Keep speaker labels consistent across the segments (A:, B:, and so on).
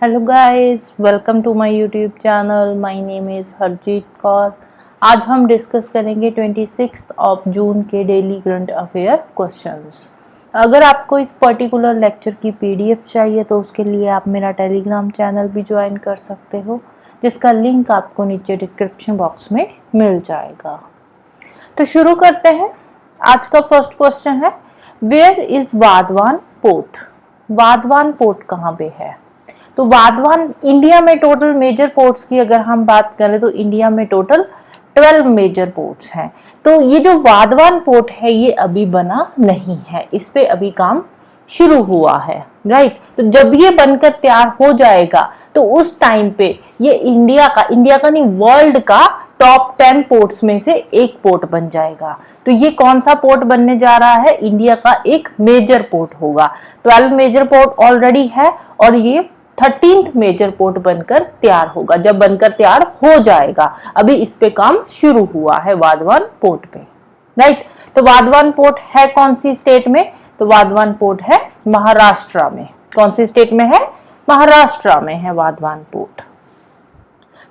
A: Hello guys, welcome to my YouTube channel. My name is Harjeet Kaur. आज हम discuss करेंगे 26 of June के daily current affair questions. अगर आपको इस पर्टिकुलर लेक्चर की पीडीएफ चाहिए तो उसके लिए आप मेरा टेलीग्राम चैनल भी ज्वाइन कर सकते हो, जिसका लिंक आपको नीचे डिस्क्रिप्शन बॉक्स में मिल जाएगा। तो शुरू करते हैं। आज का फर्स्ट क्वेश्चन है, where is Vadhavan port? Vadhavan port कहाँ पे है? तो वाधवान, इंडिया में टोटल मेजर पोर्ट्स की अगर हम बात करें तो इंडिया में टोटल 12 मेजर पोर्ट्स हैं। तो ये जो वाधवान पोर्ट है ये अभी बना नहीं है, इस पे अभी काम शुरू हुआ है, राइट। तो जब ये बनकर तैयार हो जाएगा तो उस टाइम पे ये इंडिया का नहीं, वर्ल्ड का टॉप 10 पोर्ट्स में से एक पोर्ट बन जाएगा। तो ये कौन सा पोर्ट बनने जा रहा है? इंडिया का एक मेजर पोर्ट होगा। 12 मेजर पोर्ट ऑलरेडी है और ये 13th मेजर पोर्ट बनकर तैयार होगा। जब बनकर तैयार हो जाएगा, अभी इस पे काम शुरू हुआ है वाधवान पोर्ट पे, राइट। तो वाधवान पोर्ट है कौन सी स्टेट में? तो वाधवान पोर्ट है महाराष्ट्र में। कौन सी स्टेट में है? महाराष्ट्र में है वाधवान पोर्ट।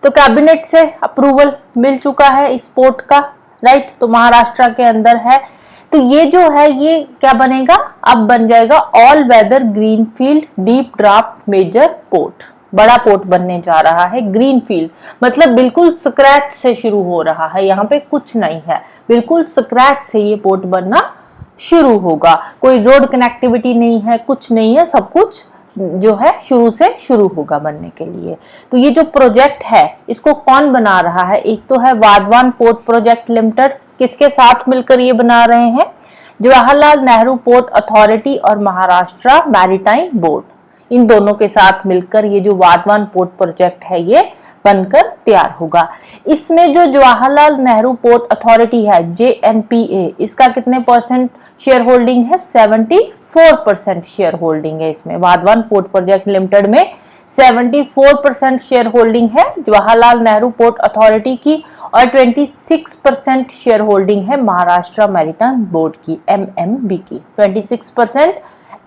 A: तो कैबिनेट से अप्रूवल मिल चुका है इस पोर्ट का, राइट। तो महाराष्ट्र के अंदर है। तो ये जो है ये क्या बनेगा? अब बन जाएगा all weather greenfield deep draft major port. बड़ा पोर्ट बनने जा रहा है। ग्रीनफील्ड मतलब बिल्कुल स्क्रैच से शुरू हो रहा है, यहाँ पे कुछ नहीं है, बिल्कुल स्क्रैच से ये पोर्ट बनना शुरू होगा। कोई रोड कनेक्टिविटी नहीं है, कुछ नहीं है, सब कुछ जो है शुरू से शुरू होगा बनने के लिए। तो ये जो प्रोजेक्ट है इसको कौन बना रहा है? एक तो है वाधवान पोर्ट प्रोजेक्ट लिमिटेड। किसके साथ मिलकर ये बना रहे हैं? जवाहरलाल नेहरू पोर्ट अथॉरिटी और महाराष्ट्र मैरीटाइम बोर्ड, इन दोनों के साथ मिलकर ये जो वाधवान पोर्ट प्रोजेक्ट है ये बनकर तैयार होगा। इसमें जो जवाहरलाल नेहरू पोर्ट अथॉरिटी है JNPA, इसका कितने परसेंट शेयर होल्डिंग है? 74% शेयर होल्डिंग है इसमें। वाधवान पोर्ट प्रोजेक्ट लिमिटेड में 74% शेयर होल्डिंग है जवाहरलाल नेहरू पोर्ट अथॉरिटी की और 26% शेयर होल्डिंग है महाराष्ट्र मैरीटाइम बोर्ड की, MMB की। 26%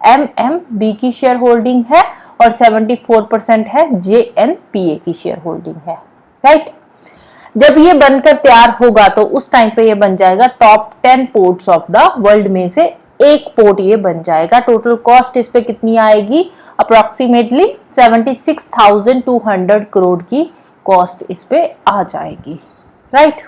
A: MMB की शेयर होल्डिंग है और 74% है JNPA की शेयर होल्डिंग है, राइट। जब ये बनकर तैयार होगा तो उस टाइम पे ये बन जाएगा top 10 ports of the world में से एक पोर्ट ये बन जाएगा। टोटल कॉस्ट इस पे कितनी आएगी? अप्रोक्सीमेटली 76,200 करोड़ की कॉस्ट इस पे आ जाएगी, right.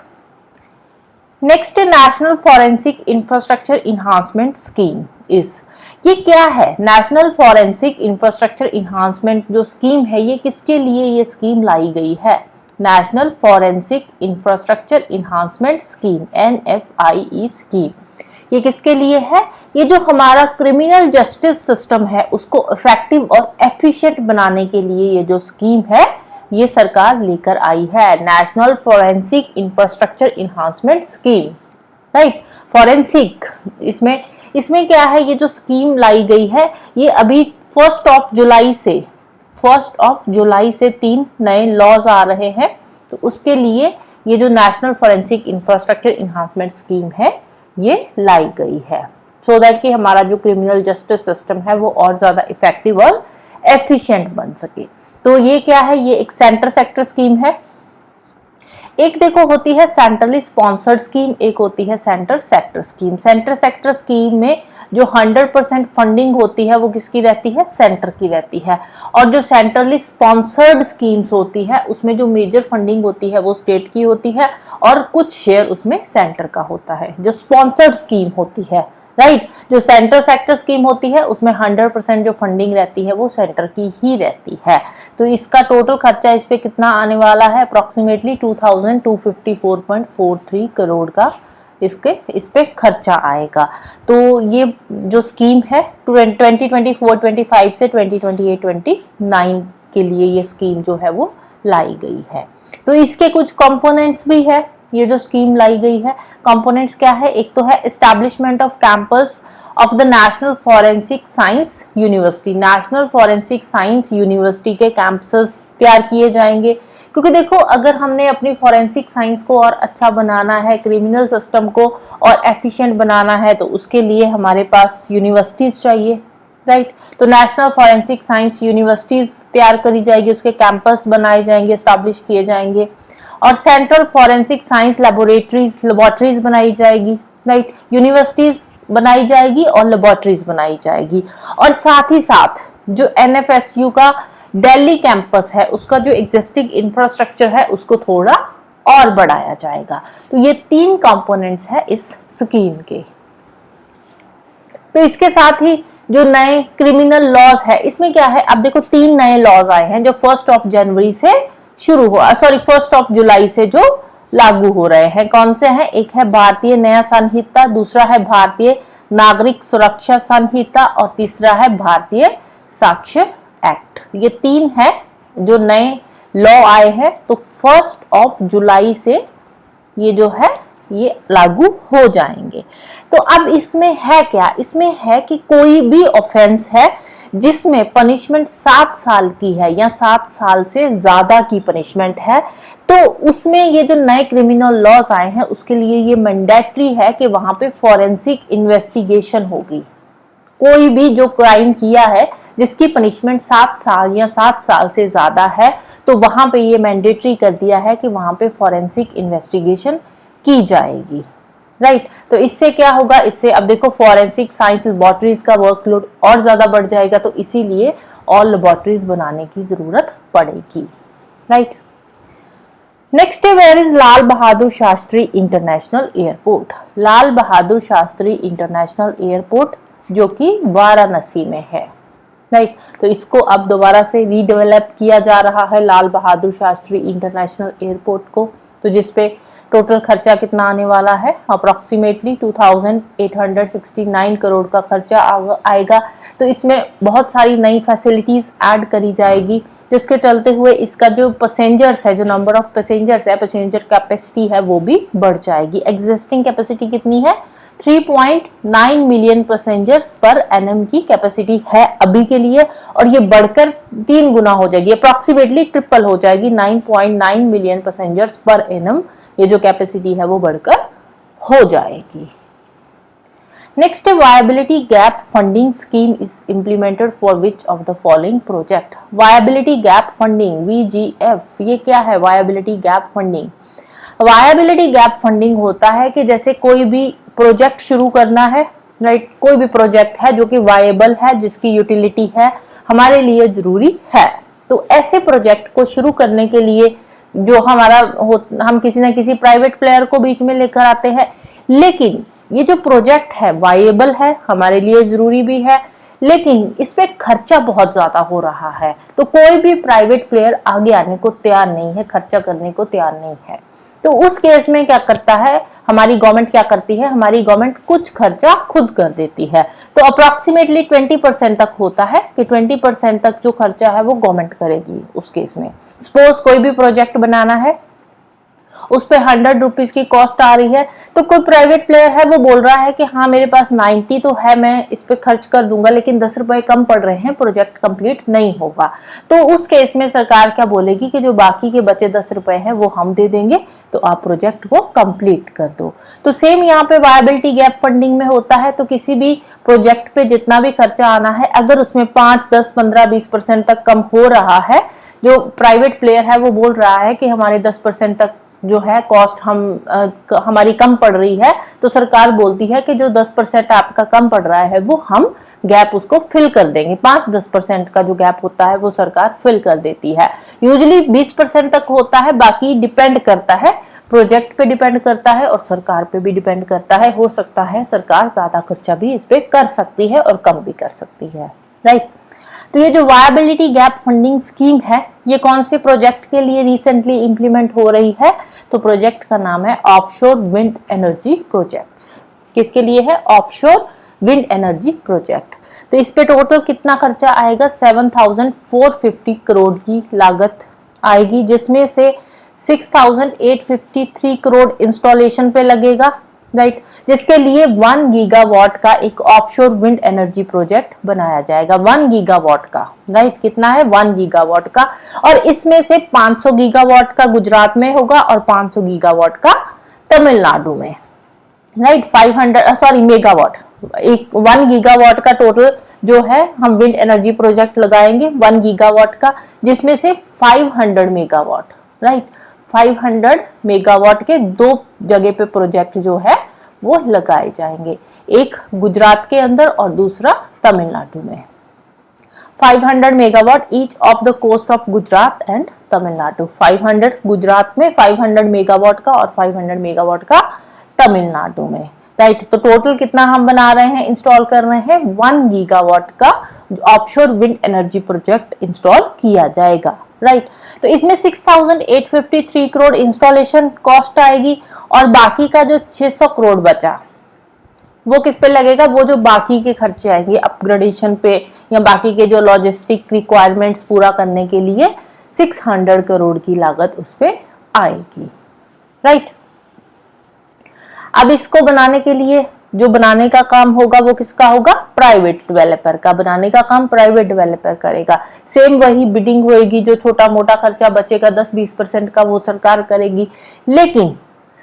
A: Next national forensic infrastructure enhancement scheme is, ये क्या है? नेशनल फॉरेंसिक इंफ्रास्ट्रक्चर इन्हांसमेंट जो स्कीम है ये किसके लिए ये स्कीम लाई गई है? National forensic infrastructure enhancement scheme, NFIE scheme. ये किसके लिए है? ये जो हमारा क्रिमिनल जस्टिस सिस्टम है उसको इफेक्टिव और एफिशिएंट बनाने के लिए ये जो स्कीम है ये सरकार लेकर आई है। National forensic infrastructure enhancement scheme, right. Forensic, इसमें क्या है? ये जो स्कीम लाई गई है ये अभी 1 जुलाई से 3 नए लॉज आ रहे हैं। तो उसके लिए ये जो national forensic infrastructure enhancement scheme है ये लाई गई है, सो दैट कि हमारा जो क्रिमिनल जस्टिस सिस्टम है वो और ज्यादा इफेक्टिव और एफिशिएंट बन सके। तो ये क्या है? ये एक सेंटर सेक्टर स्कीम है। एक देखो होती है सेंट्रली स्पॉन्सर्ड स्कीम, एक होती है centre sector scheme. Centre sector scheme में जो 100% फंडिंग होती है वो किसकी रहती है? सेंटर की रहती है। और जो सेंट्रली स्पॉन्सर्ड स्कीम्स होती है उसमें जो मेजर फंडिंग होती है वो स्टेट की होती है और कुछ शेयर उसमें सेंटर का होता है, जो स्पॉन्सर्ड स्कीम होती है, राइट। जो सेंटर सेक्टर स्कीम होती है उसमें 100% जो फंडिंग रहती है वो सेंटर की ही रहती है। तो इसका टोटल खर्चा इस पे कितना आने वाला है? अप्रोक्सीमेटली 2254.43 करोड़ का इस पे खर्चा आएगा। तो ये जो स्कीम है 2024-25 से 2028-29 के लिए ये स्कीम जो है वो लाई गई है। तो इसके कुछ कंपोनेंट्स भी है। ये जो स्कीम लाई गई है, कंपोनेंट्स क्या है? एक तो है establishment off campus of the national forensic science university. National forensic science university के कैंपसेस तैयार किए जाएंगे, क्योंकि देखो अगर हमने अपनी फॉरेंसिक साइंस को और अच्छा बनाना है, क्रिमिनल सिस्टम को और एफिशिएंट बनाना है तो उसके लिए हमारे पास यूनिवर्सिटीज चाहिए, राइट। तो नेशनल फॉरेंसिक साइंस यूनिवर्सिटीज तैयार करी जाएगी, उसके कैंपस बनाए जाएंगे, एस्टैब्लिश किए जाएंगे, और सेंट्रल फॉरेंसिक साइंस लेबोरेटरीज बनाई जाएगी, राइट। यूनिवर्सिटीज बनाई जाएगी और लेबोरेटरीज बनाई जाएगी, और साथ ही साथ जो एनएफएसयू का दिल्ली कैंपस है उसका जो एग्जिस्टिंग इंफ्रास्ट्रक्चर है उसको थोड़ा और बढ़ाया जाएगा। तो ये 3 कंपोनेंट्स है इस स्कीम के। तो इसके साथ ही जो नए क्रिमिनल लॉज है, इसमें क्या है, अब देखो 3 नए लॉज आए हैं जो 1 जनवरी से शुरू हुआ, 1 जुलाई से जो लागू हो रहे हैं। कौन से हैं? एक है भारतीय न्याय संहिता, दूसरा है भारतीय नागरिक सुरक्षा संहिता, और तीसरा है भारतीय साक्ष्य एक्ट। ये 3 है जो नए लॉ आए हैं। तो 1 जुलाई से ये जो है ये लागू हो जाएंगे। तो अब इसमें है क्या? इसमें है कि कोई भी ऑफेंस है जिसमें पनिशमेंट 7 साल की है या 7 साल से ज्यादा की पनिशमेंट है, तो उसमें ये जो नए क्रिमिनल लॉज आए हैं उसके लिए ये मैंडेटरी है कि वहां पे फॉरेंसिक इन्वेस्टिगेशन होगी। कोई भी जो क्राइम किया है जिसकी पनिशमेंट 7 साल या 7 साल से ज्यादा है, तो वहां पे ये मैंडेटरी कर दिया है कि वहां पे फॉरेंसिक इन्वेस्टिगेशन की जाएगी, राइट। तो इससे क्या होगा? इससे अब देखो फॉरेंसिक साइंस लेबोरेटरीज का वर्कलोड और ज्यादा बढ़ जाएगा, तो इसीलिए और लेबोरेटरीज बनाने की जरूरत पड़ेगी, राइट। नेक्स्ट है, where is Lal Bahadur Shastri international airport? Lal Bahadur Shastri international airport जो कि वाराणसी में है, राइट। तो इसको अब दोबारा से रीडेवलप किया जा रहा है लाल बहादुर शास्त्री इंटरनेशनल एयरपोर्ट को। तो जिसपे टोटल खर्चा कितना आने वाला है? अप्रोक्सीमेटली 2869 करोड़ का खर्चा आएगा। तो इसमें बहुत सारी नई फैसिलिटीज ऐड करी जाएगी, जिसके चलते हुए इसका जो पैसेंजर्स है, जो नंबर ऑफ पैसेंजर्स है, पैसेंजर कैपेसिटी है, वो भी बढ़ जाएगी। एग्जिस्टिंग कैपेसिटी कितनी है? 3.9 मिलियन पैसेंजर्स पर एनएम की कैपेसिटी है अभी के लिए, और ये बढ़कर 3 गुना हो जाएगी, अप्रोक्सीमेटली ट्रिपल हो जाएगी। 9.9 मिलियन पैसेंजर्स पर एनएम ये जो कैपेसिटी है वो बढ़कर हो जाएगी। नेक्स्ट है, viability gap funding scheme is implemented for which of the following project? Viability gap funding, VGF, ये क्या है? Viability gap funding. Viability gap funding होता है कि जैसे कोई भी प्रोजेक्ट शुरू करना है, राइट, कोई भी प्रोजेक्ट है जो कि वायबल है, जिसकी यूटिलिटी है, हमारे लिए जरूरी है, तो ऐसे प्रोजेक्ट को शुरू करने के लिए जो हम किसी ना किसी प्राइवेट प्लेयर को बीच में लेकर आते हैं, लेकिन ये जो प्रोजेक्ट है वायबल है, हमारे लिए जरूरी भी है, लेकिन इस पे खर्चा बहुत ज्यादा हो रहा है, तो कोई भी प्राइवेट प्लेयर आगे आने को तैयार नहीं है, खर्चा करने को तैयार नहीं है। तो उस केस में क्या करता है हमारी गवर्नमेंट? क्या करती है हमारी गवर्नमेंट? कुछ खर्चा खुद कर देती है। तो अप्रोक्सीमेटली 20% तक होता है कि 20% तक जो खर्चा है वो गवर्नमेंट करेगी उस केस में। सपोज कोई भी प्रोजेक्ट बनाना है, उस पे 100 रुपीज की कॉस्ट आ रही है, तो कोई प्राइवेट प्लेयर है वो बोल रहा है कि हाँ मेरे पास 90 तो है, मैं इस पे खर्च कर दूंगा, लेकिन 10 रुपए कम पड़ रहे हैं, प्रोजेक्ट कंप्लीट नहीं होगा। तो उस केस में सरकार क्या बोलेगी कि जो बाकी के बचे 10 रुपए हैं वो हम दे देंगे, तो आप प्रोजेक्ट को कंप्लीट कर दो। तो सेम यहाँ पे वायबिलिटी गैप फंडिंग में होता है। तो किसी भी प्रोजेक्ट पे जितना भी खर्चा आना है, अगर उसमें 5, 10, 15, 20% तक कम हो रहा है, जो प्राइवेट प्लेयर है वो बोल रहा है कि हमारे 10% तक जो है कॉस्ट हमारी कम पड़ रही है, तो सरकार बोलती है कि जो 10% आपका कम पड़ रहा है वो हम गैप उसको फिल कर देंगे। 5-10% का जो गैप होता है वो सरकार फिल कर देती है। यूजुअली 20% तक होता है, बाकी डिपेंड करता है, प्रोजेक्ट पे डिपेंड करता है और सरकार पे भी डिपेंड करता है। हो सकता है सरकार ज्यादा खर्चा भी इस पे कर सकती है और कम भी कर सकती है, राइट। तो ये जो वायबिलिटी गैप फंडिंग स्कीम है, ये कौन से प्रोजेक्ट के लिए रिसेंटली इंप्लीमेंट हो रही है? तो प्रोजेक्ट का नाम है ऑफशोर विंड एनर्जी प्रोजेक्ट्स। किसके लिए है? Offshore wind energy project. तो इस पे टोटल कितना खर्चा आएगा? 7,450 करोड़ की लागत आएगी, जिसमें से 6,853 करोड़ इंस्टॉलेशन पे लगेगा, राइट, जिसके लिए 1 गीगावाट का एक ऑफशोर विंड एनर्जी प्रोजेक्ट बनाया जाएगा। 1 गीगावाट का, राइट, कितना है? 1 गीगावाट का। और इसमें से 500 गीगावाट का गुजरात में होगा और 500 गीगावाट का तमिलनाडु में, राइट। 500 मेगावाट एक 1 गीगावाट का टोटल जो है हम विंड एनर्जी प्रोजेक्ट लगाएंगे 1 गीगावाट का, जिसमें से 500 मेगावाट, राइट, 500 मेगावाट के 2 जगह पे प्रोजेक्ट जो है वो लगाए जाएंगे, एक गुजरात के अंदर और दूसरा तमिलनाडु में। 500 megawatt each of the coast of Gujarat and Tamil Nadu, 500 Gujarat में 500 मेगावाट का और 500 मेगावाट का तमिलनाडु में, राइट। तो टोटल कितना हम बना रहे हैं, इंस्टॉल कर रहे हैं 1 गीगावाट का offshore wind energy project install किया जाएगा, राइट। तो इसमें 6,853 करोड़ इंस्टॉलेशन कॉस्ट आएगी और बाकी का जो 600 करोड़ बचा वो किस पे लगेगा, वो जो बाकी के खर्चे आएंगे अपग्रेडेशन पे या बाकी के जो लॉजिस्टिक रिक्वायरमेंट्स पूरा करने के लिए 600 करोड़ की लागत उस पे आएगी, राइट। अब इसको बनाने के लिए जो बनाने का काम होगा वो किसका होगा, प्राइवेट डेवलपर का, बनाने का काम प्राइवेट डेवलपर करेगा। सेम वही बिडिंग होएगी, जो छोटा मोटा खर्चा बचेगा 10-20% का वो सरकार करेगी, लेकिन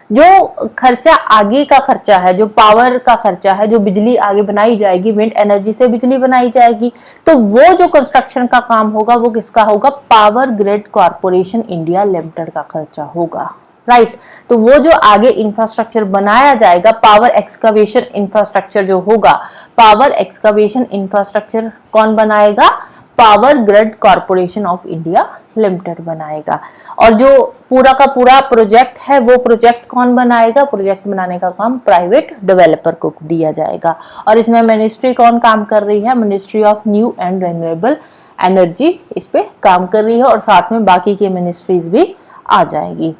A: जो खर्चा आगे का खर्चा है, जो पावर का खर्चा है, जो बिजली आगे बनाई जाएगी, विंड एनर्जी से बिजली बनाई जाएगी, तो वो जो कंस्ट्रक्शन का काम होगा वो किसका होगा, power grid corporation India limited का खर्चा होगा, राइट। तो वो जो आगे इंफ्रास्ट्रक्चर बनाया जाएगा, पावर एक्सकवेशन इंफ्रास्ट्रक्चर जो होगा, पावर एक्सकवेशन इंफ्रास्ट्रक्चर कौन बनाएगा, power grid corporation of India limited बनाएगा। और जो पूरा का पूरा प्रोजेक्ट है वो प्रोजेक्ट कौन बनाएगा, प्रोजेक्ट बनाने का काम प्राइवेट डेवलपर को दिया जाएगा। और इसमें मिनिस्ट्री कौन काम कर रही है, ministry of new and renewable energy इस पे काम कर रही है और साथ में बाकी की मिनिस्ट्रीज भी आ जाएगी।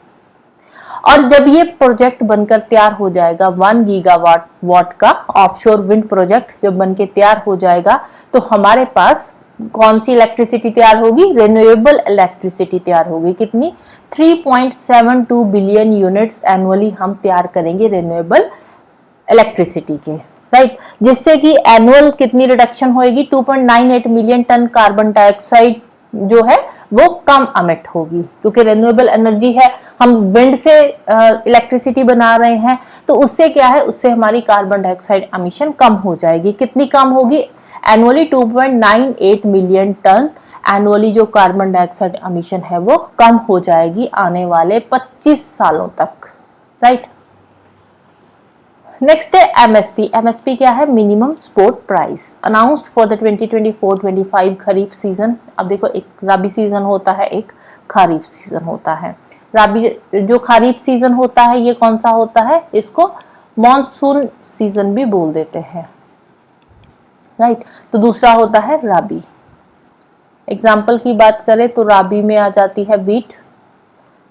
A: और जब ये प्रोजेक्ट बनकर तैयार हो जाएगा 1 गीगावाट का ऑफशोर विंड प्रोजेक्ट जब बनकर तैयार हो जाएगा, तो हमारे पास कौन सी इलेक्ट्रिसिटी तैयार होगी, रिन्यूएबल इलेक्ट्रिसिटी तैयार होगी। कितनी, 3.72 बिलियन यूनिट्स एनुअली हम तैयार करेंगे रिन्यूएबल इलेक्ट्रिसिटी के, राइट। जिससे कि एनुअल कितनी रिडक्शन होगी, 2.98 मिलियन टन कार्बन डाइऑक्साइड जो है वो कम अमिट होगी, क्योंकि रिन्यूएबल एनर्जी है, हम विंड से इलेक्ट्रिसिटी बना रहे हैं, तो उससे क्या है, उससे हमारी कार्बन डाइऑक्साइड एमिशन कम हो जाएगी। कितनी कम होगी, एनुअली 2.98 मिलियन टन एनुअली जो कार्बन डाइऑक्साइड एमिशन है वो कम हो जाएगी आने वाले 25 सालों तक, राइट। नेक्स्ट है एमएसपी। एमएसपी क्या है, minimum support price announced for the 2024-25 kharif season. अब देखो, एक रबी सीजन होता है, एक खरीफ सीजन होता है। रबी जो खरीफ सीजन होता है ये कौन सा होता है, इसको मॉनसून सीजन भी बोल देते हैं, राइट। तो दूसरा होता है रबी। एग्जाम्पल की बात करें तो रबी में आ जाती है बीट,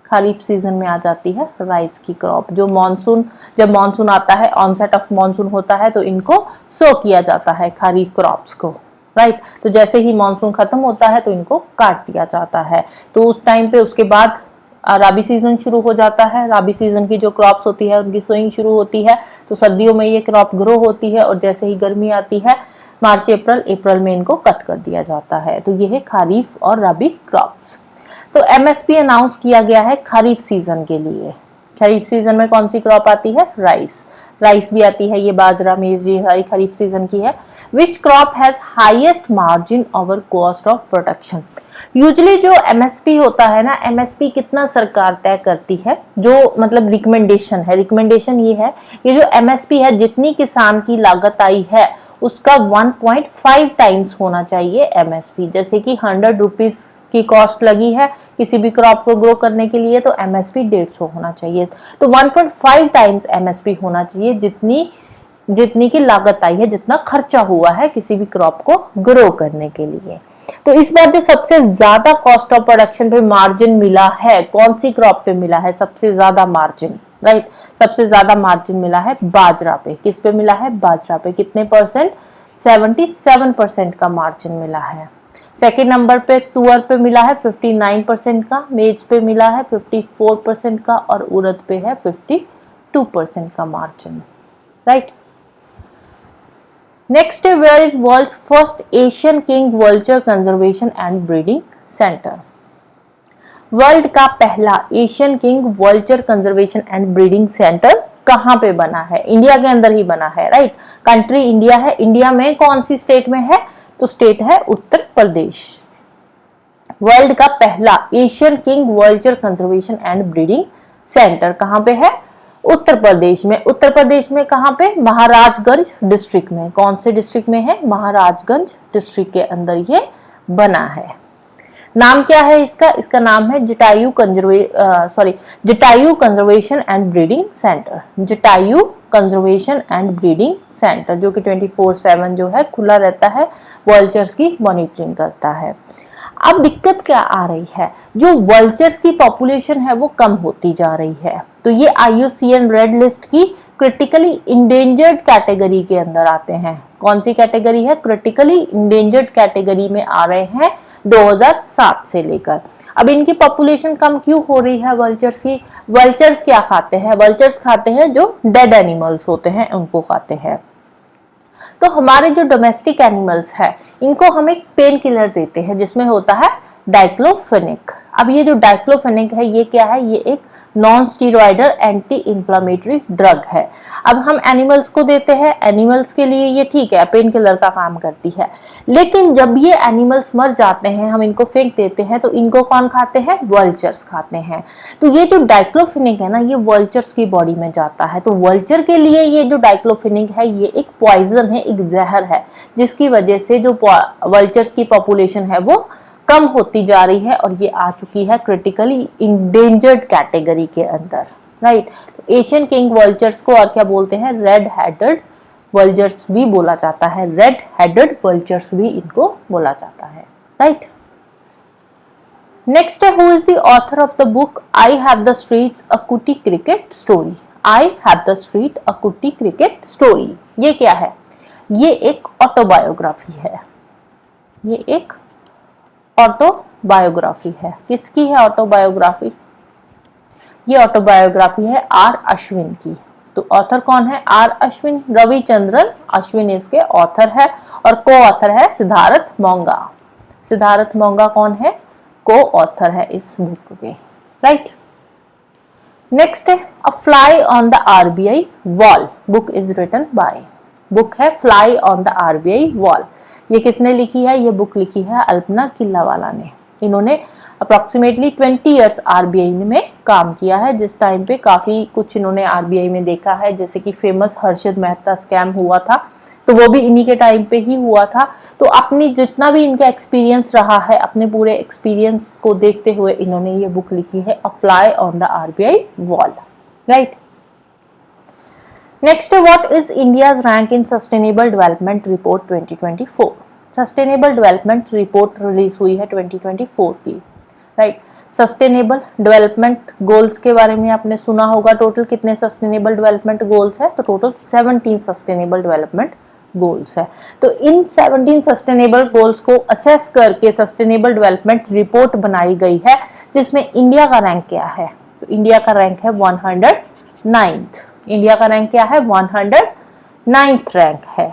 A: खरीफ सीजन में आ जाती है राइस की क्रॉप। जब मॉनसून आता है, ऑनसेट ऑफ मॉनसून होता है, तो इनको सो किया जाता है खरीफ क्रॉप्स को, राइट। तो जैसे ही मॉनसून खत्म होता है तो इनको काट दिया जाता है। तो उस टाइम पे उसके बाद रबी सीजन शुरू हो जाता है। रबी सीजन की जो क्रॉप्स होती है उनकी सोइंग शुरू होती है, तो सर्दियों में ये क्रॉप ग्रो होती है और जैसे ही गर्मी आती है मार्च अप्रैल में इनको कट कर दिया जाता है। तो ये है खरीफ और रबी क्रॉप्स। तो एमएसपी अनाउंस किया गया है खरीफ सीजन के लिए। खरीफ सीजन में कौन सी क्रॉप आती है, राइस भी आती है, ये बाजरा मेज ये सारी खरीफ सीजन की है। Which crop has highest margin over cost of production. Usually जो एमएसपी होता है ना, एमएसपी कितना सरकार तय करती है, जो मतलब रिकमेंडेशन ये है, ये जो एमएसपी है जितनी किसान की लागत आई है उसका 1.5 टाइम्स होना चाहिए एमएसपी। जैसे कि 100 रुपीज की कॉस्ट लगी है किसी भी क्रॉप को ग्रो करने के लिए, तो एमएसपी 150 होना चाहिए। तो 1.5 टाइम्स एमएसपी होना चाहिए जितनी की लागत आई है, जितना खर्चा हुआ है किसी भी क्रॉप को ग्रो करने के लिए। तो इस बार जो सबसे ज्यादा कॉस्ट ऑफ प्रोडक्शन पे मार्जिन मिला है, कौन सी क्रॉप पे मिला है सबसे ज्यादा मार्जिन, राइट। सबसे ज्यादा मार्जिन मिला है बाजरा पे। किस पे मिला है, बाजरा पे। कितने परसेंट, 77% का मार्जिन मिला है। सेकेंड नंबर पे तुअर पे मिला है 59% का, मेज पे मिला है 54% का और उड़द पे है 52% का margin, right. Next, where is world's first Asian king vulture conservation and breeding centre. World का पहला Asian king vulture conservation and breeding centre कहाँ पे बना है? इंडिया के अंदर ही बना है, राइट। कंट्री इंडिया है, इंडिया में कौन सी स्टेट में है? तो स्टेट है उत्तर प्रदेश। वर्ल्ड का पहला Asian king vulture conservation and breeding centre कहाँ पे है? उत्तर प्रदेश में। उत्तर प्रदेश में कहाँ पे? महाराजगंज डिस्ट्रिक्ट में। कौन से डिस्ट्रिक्ट में है? महाराजगंज डिस्ट्रिक्ट के अंदर ये बना है। नाम क्या है इसका? इसका नाम है Jatayu conservation and breeding centre. Jatayu conservation and breeding centre, जो कि 24/7 जो है खुला रहता है, वल्चर्स की मॉनिटरिंग करता है। अब दिक्कत क्या आ रही है? जो वल्चर्स की पॉपुलेशन है वो कम होती जा रही है, तो ये IUCN रेड लिस्ट की क्रिटिकली इंडेंजर्ड कैटेगरी के अंदर आते हैं। कौन सी कैटेगरी है? क्रिटिकली इंडेंजर्ड कैटेगरी में आ रहे हैं 2007 से लेकर। अब इनकी पॉपुलेशन कम क्यों हो रही है वल्चर्स की? वल्चर्स क्या खाते हैं? वल्चर्स खाते हैं जो डेड एनिमल्स होते हैं उनको खाते हैं। तो हमारे जो डोमेस्टिक एनिमल्स है इनको हम एक पेन किलर देते हैं जिसमें होता है डाइक्लोफेनेक। अब ये जो डाइक्लोफेनेक है ये क्या है? ये एक non steroidal anti inflammatory drug है। अब हम एनिमल्स को देते हैं, एनिमल्स के लिए ये ठीक है, पेन किलर का काम करती है, लेकिन जब ये एनिमल्स मर जाते हैं, हम इनको फेंक देते हैं, तो इनको कौन खाते हैं? वल्चर्स खाते हैं। तो ये जो डाइक्लोफेनेक है ना, ये वल्चर्स की बॉडी में जाता है। तो वल्चर के लिए ये जो डाइक्लोफेनेक है ये एक पॉइजन है, एक जहर है, जिसकी वजह से जो वल्चर्स की पॉपुलेशन है वो कम होती जा रही है और ये आ चुकी है क्रिटिकली इंडेंजर्ड कैटेगरी के अंदर, राइट। तो एशियन किंग वल्चर्स को और क्या बोलते हैं? रेड हेडेड वल्चर्स भी बोला जाता है। रेड हेडेड वल्चर्स भी इनको बोला जाता है, राइट। नेक्स्ट है, who is the author of the book I have the streets a kutty cricket story? I have the street a kutty cricket story, ये क्या है? ये एक ऑटोबायोग्राफी है। ये एक ऑटोबायोग्राफी है। किसकी है ऑटोबायोग्राफी? ये ऑटोबायोग्राफी है आर अश्विन की। तो ऑथर कौन है? आर अश्विन, रविचंद्रन अश्विन इसके ऑथर है, और को ऑथर है सिद्धार्थ मोंगा। सिद्धार्थ मोंगा कौन है? को ऑथर है इस बुक के, राइट। नेक्स्ट है, a fly on the RBI wall book is written by. Book है fly on the RBI wall. ये किसने लिखी है? ये बुक लिखी है अल्पना किल्लावाला ने। इन्होंने अप्रोक्सीमेटली 20 ईयर्स RBI में काम किया है, जिस टाइम पे काफ़ी कुछ इन्होंने RBI में देखा है, जैसे कि फेमस हर्षद मेहता स्कैम हुआ था, तो वो भी इन्हीं के टाइम पे ही हुआ था। तो अपनी जितना भी इनका एक्सपीरियंस रहा है, अपने पूरे एक्सपीरियंस को देखते हुए इन्होंने ये बुक लिखी है, a fly on the RBI wall, right. Next है, what is India's rank in sustainable development report 2024? Sustainable development report release हुई है 2024 की, राइट। सस्टेनेबल डेवलपमेंट गोल्स के बारे में आपने सुना होगा। टोटल कितने सस्टेनेबल डेवलपमेंट गोल्स है? तो टोटल 17 सस्टेनेबल डेवलपमेंट गोल्स है। तो इन 17 सस्टेनेबल गोल्स को असेस करके सस्टेनेबल डेवलपमेंट रिपोर्ट बनाई गई है, जिसमें इंडिया का रैंक क्या है? तो इंडिया का रैंक है 109th। इंडिया का रैंक क्या है? 109th रैंक है।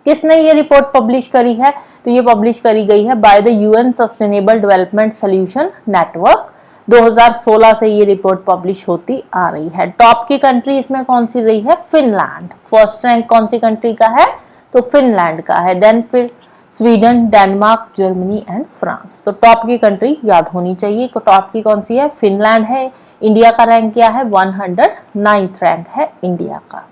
A: किसने ये रिपोर्ट पब्लिश करी है? तो ये पब्लिश करी गई है by the UN sustainable development solution network. 2016 से ये रिपोर्ट पब्लिश होती आ रही है। टॉप की कंट्री इसमें कौन सी रही है? फिनलैंड। फर्स्ट रैंक कौन सी कंट्री का है? तो फिनलैंड का है। देन फिर Sweden, Denmark, Germany and France. तो टॉप की कंट्री याद होनी चाहिए। तो टॉप की कौन सी है? फिनलैंड है। इंडिया का रैंक क्या है? 109th रैंक है इंडिया का।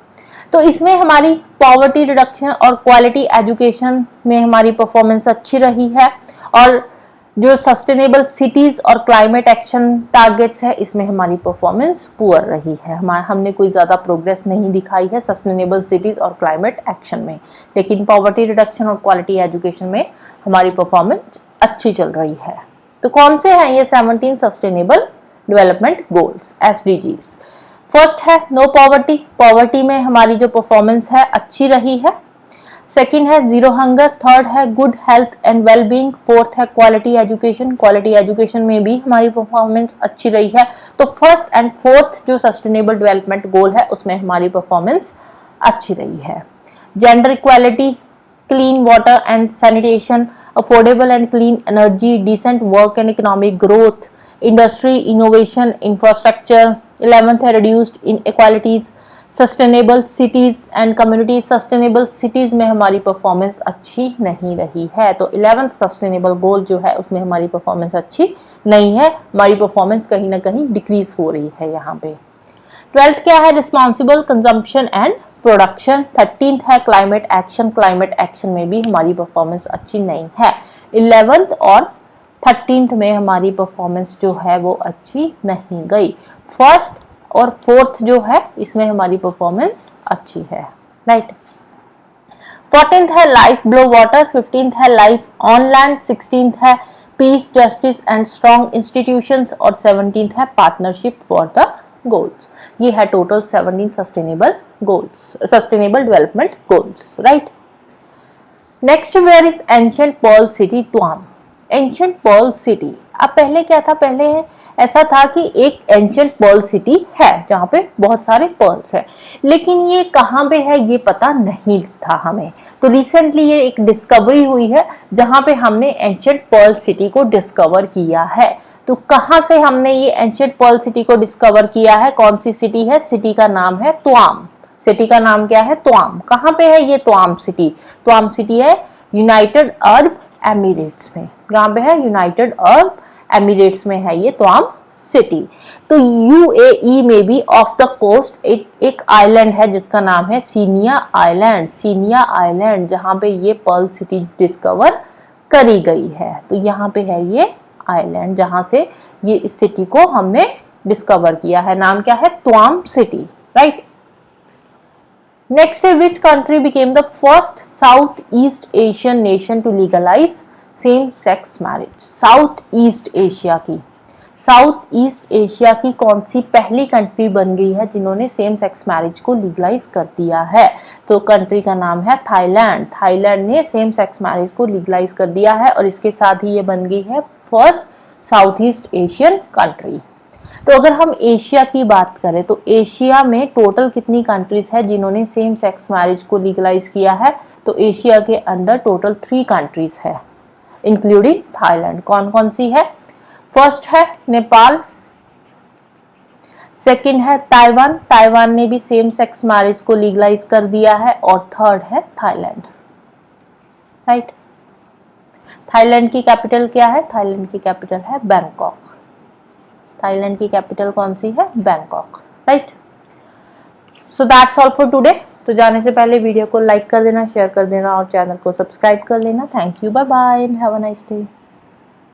A: तो इसमें हमारी पॉवर्टी रिडक्शन और क्वालिटी एजुकेशन में हमारी परफॉर्मेंस अच्छी रही है, और जो सस्टेनेबल सिटीज और क्लाइमेट एक्शन टारगेट्स है इसमें हमारी परफॉर्मेंस पुअर रही है। हमने कोई ज़्यादा प्रोग्रेस नहीं दिखाई है सस्टेनेबल सिटीज और क्लाइमेट एक्शन में, लेकिन पॉवर्टी रिडक्शन और क्वालिटी एजुकेशन में हमारी परफॉर्मेंस अच्छी चल रही है। तो कौन से हैं ये 17 sustainable development goals, SDGs? First है नो पॉवर्टी। पॉवर्टी में हमारी जो परफॉर्मेंस है अच्छी रही है। सेकंड है जीरो हंगर। थर्ड है good health and well being. Fourth है क्वालिटी एजुकेशन। क्वालिटी एजुकेशन में भी हमारी परफॉर्मेंस अच्छी रही है। तो फर्स्ट एंड फोर्थ जो सस्टेनेबल डेवलपमेंट गोल है उसमें हमारी परफॉर्मेंस अच्छी रही है। Gender equality, clean water and sanitation, affordable and clean energy, decent work and economic growth, industry, innovation, infrastructure. 11th है reduced inequalities, sustainable cities and communities. Sustainable cities में हमारी performance अच्छी नहीं रही है, तो 11th सस्टेनेबल गोल जो है उसमें हमारी परफॉर्मेंस अच्छी नहीं है, हमारी परफॉर्मेंस कहीं ना कहीं डिक्रीज हो रही है यहाँ पे। 12th क्या है, responsible consumption and production. 13th है क्लाइमेट एक्शन, क्लाइमेट एक्शन में भी हमारी परफॉर्मेंस अच्छी नहीं है। 11th और 13th में हमारी परफॉर्मेंस जो है वो अच्छी नहीं गई। फर्स्ट और 4th जो है इसमें हमारी परफॉर्मेंस अच्छी है, राइट। 14th है लाइफ ब्लो वाटर, 15th है लाइफ ऑन लैंड, 16th है peace, justice and strong institutions और 17th है पार्टनरशिप फॉर द गोल्स। ये है total 17 sustainable goals, sustainable development goals, right. Next, where is ancient pearl city त्वाम। Ancient pearl city, अब पहले क्या था, पहले ऐसा था कि एक एंशिएंट पर्ल सिटी है जहाँ पे बहुत सारे पर्ल्स है, लेकिन ये कहाँ पे है ये पता नहीं था हमें। तो रिसेंटली ये एक डिस्कवरी हुई है जहाँ पे हमने एंशिएंट पर्ल सिटी को डिस्कवर किया है। तो कहाँ से हमने ये एंशिएंट पर्ल सिटी को डिस्कवर किया है, कौन सी सिटी है, सिटी का नाम है त्वाम। सिटी का नाम क्या है, त्वाम। कहाँ पे है ये त्वाम सिटी, त्वाम सिटी है यूनाइटेड अरब एमिरेट्स में। कहाँ पे है, यूनाइटेड अरब एमिरेट्स में है ये त्वाम सिटी। तो यूएई में भी ऑफ द कोस्ट एक आइलैंड है जिसका नाम है सीनिया आइलैंड, सीनिया आइलैंड, जहाँ पे ये पर्ल सिटी डिस्कवर करी गई है। तो यहाँ पे है ये आइलैंड जहाँ से ये इस सिटी को हमने डिस्कवर किया है, नाम क्या है, त्वाम सिटी, राइट। नेक्स्ट है, which country became the first South East Asian nation to legalise same sex marriage. South East Asia की, साउथ ईस्ट एशिया की कौन सी पहली कंट्री बन गई है जिन्होंने सेम सेक्स मैरिज को लीगलाइज कर दिया है, तो कंट्री का नाम है थाईलैंड। थाईलैंड ने सेम सेक्स मैरिज को लीगलाइज कर दिया है और इसके साथ ही ये बन गई है first South East Asian country. तो अगर हम एशिया की बात करें तो एशिया में टोटल कितनी कंट्रीज है जिन्होंने सेम सेक्स मैरिज को लीगलाइज किया है, तो एशिया के अंदर टोटल 3 कंट्रीज है इंक्लूडिंग थाईलैंड। कौन कौन सी है, फर्स्ट है नेपाल, सेकंड है ताइवान, ताइवान ने भी सेम सेक्स मैरिज को लीगलाइज कर दिया है, और थर्ड है थाईलैंड, राइट। थाईलैंड की कैपिटल क्या है, थाईलैंड की कैपिटल है बैंकॉक। थाईलैंड की कैपिटल कौन सी है, Bangkok, right. So that's all for today. तो जाने से पहले वीडियो को लाइक कर देना, शेयर कर देना और चैनल को सब्सक्राइब कर लेना। Thank you, bye bye and have a nice day.